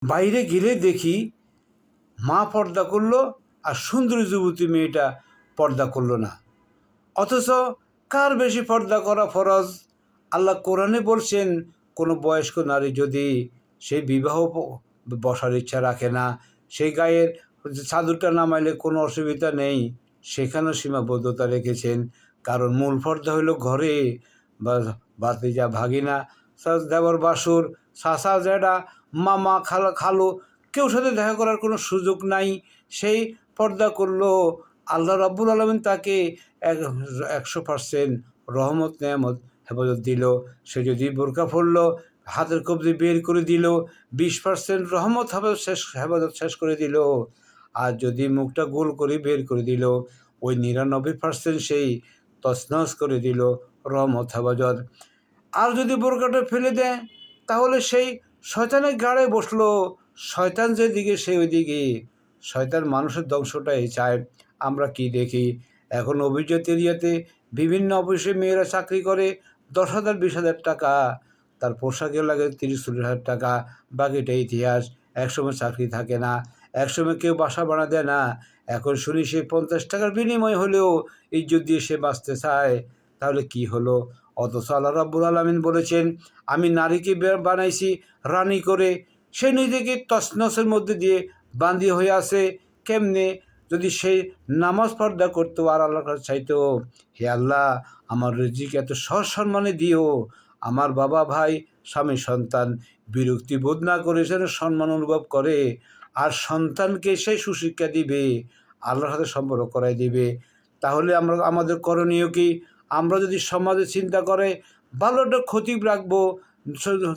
বাইরে গেলে দেখি মা পর্দা করলো আর সুন্দরী যুবতী মেয়েটা পর্দা করলো না। অথচ কার বেশি পর্দা করা ফরজ? আল্লাহ কোরআনে বলছেন, কোনো বয়স্ক নারী যদি সেই বিবাহ বসার ইচ্ছা রাখে না, সেই গায়ের চাদরটা নামাইলে কোনো অসুবিধা নেই, সেখানেও সীমাবদ্ধতা রেখেছেন। কারণ মূল পর্দা হইল ঘরে, বা ভাতিজা, ভাগিনা, দেবর, বাসুর, চাচা, জেঠা, মামা, খালু, কেউ সাথে দেখা করার কোনো সুযোগ নাই। সেই পর্দা করলো, আল্লাহ রাব্বুল আলামিন তাকে 100% রহমত নেয়ামত হেফাজত দিল। সে যদি বোরকা পরলো, হাতের কবজি বের করে দিল, 20% রহমত হেফাজত শেষ করে দিল। আর যদি মুখটা গোল করে বের করে দিল, ওই 99% সেই তছনছ করে দিল রহমত হেফাজত। আর যদি বোরকাটা ফেলে দেয়, তাহলে সেই শয়তানের গাড়ে বসলো, শয়তান যেদিকে সে ওইদিকে। শয়তান মানুষের ধ্বংসটাই চায়। আমরা কি দেখি এখন অভিজাত এরিয়াতে বিভিন্ন অফিসে মেয়েরা চাকরি করে, 10,000 20,000 টাকা, তার পোশাকে লাগে 30-40,000 টাকা, বাকিটা ইতিহাস। একসময় চাকরি থাকে না, একসময় কেউ বাসা ভাড়া দেয় না। এখন শুনি সে 50 টাকার বিনিময় হলেও ইজ্জত দিয়ে সে বাঁচতে চায়। তাহলে কি হলো? অথচ আল্লাহ রাব্বুল আলামিন বলেছেন, আমি নারীকে বানাইছি রানী করে। সে নিজেকে তছনছের মধ্যে দিয়ে বান্দি হয়ে আছে। কেমনে? যদি সে নামাজ পর্দা করতো আর আল্লাহর কাছে চাইতো, হে আল্লাহ, আমার রিজিক এত সসম্মানে দিও, আমার বাবা, ভাই, স্বামী, সন্তান বিরক্তি বোধ না করে যেন সম্মান অনুভব করে, আর সন্তানকে সে সুশিক্ষা দিবে, আল্লাহর সাথে সম্পর্ক করাই দিবে। তাহলে আমাদের করণীয় কি? আমরা যদি সমাজে চিন্তা করে ভালো একটা খতিব রাখবো,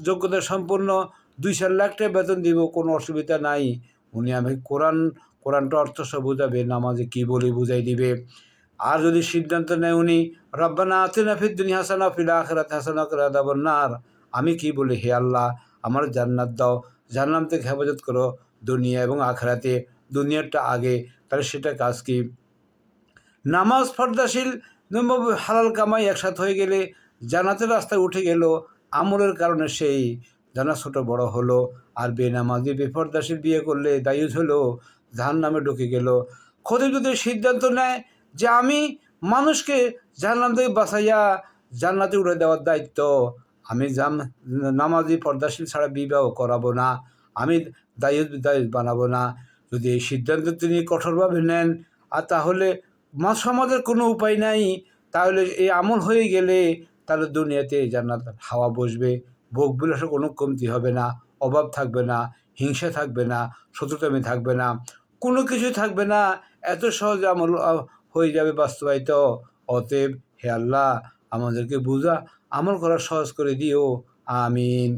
যোগ্যতা সম্পন্ন, 2-4 লাখ টাকা বেতন দিব, কোনো অসুবিধা নাই। উনি আমি কোরআনটা অর্থ সব বুঝাবে, নামাজে কী বলি বুঝাই দিবে। আর যদি সিদ্ধান্ত নেয় উনি, রব্বানা আতিনা ফিদ দুনিয়া হাসানা ফিল আখিরাতি হাসানা ওয়া কিনা আযাবান নার, আমি কি বলি, হে আল্লাহ, আমার জান্নাত দাও, জাহান্নাম থেকে হেফাজত করো দুনিয়া এবং আখিরাতে, দুনিয়াটা আগে। তাহলে সেটা কাজ কি? নামাজ পর্দাশীল, হালাল কামাই একসাথে হয়ে গেলে জান্নাতের রাস্তায় উঠে গেল। আমলের কারণে সেই জান্নাত ছোটো বড় হলো। আর বেনামাজি বেপর্দাশীল বিয়ে করলে দায়ুজ হলো, জাহান্নামে ঢুকে গেল। খতিব যদি সিদ্ধান্ত নেয় যে আমি মানুষকে জাহান্নাম থেকে বাঁচাইয়া জান্নাতে উঠে দেওয়ার দায়িত্ব, আমি নামাজি পর্দাশীল ছাড়া বিবাহ করাবো না, আমি দায়ুজ বানাবো না, যদি এই সিদ্ধান্ত তিনি কঠোরভাবে নেন, আর তাহলে সমাজের কোনো উপায় নাই। তাহলে এই আমল হয়ে গেলে তাহলে দুনিয়াতে জান্নাত হাওয়া বসবে, ভোগ বিলাসের কোনো কমতি হবে না, অভাব থাকবে না, হিংসা থাকবে না, শত্রুতামি থাকবে না, কোনো কিছু থাকবে না। এত সহজে আমল হয়ে যাবে বাস্তবায়িত। অতএব হে আল্লাহ, আমাদেরকে বুঝা আমল করা সহজ করে দিও। আমিন।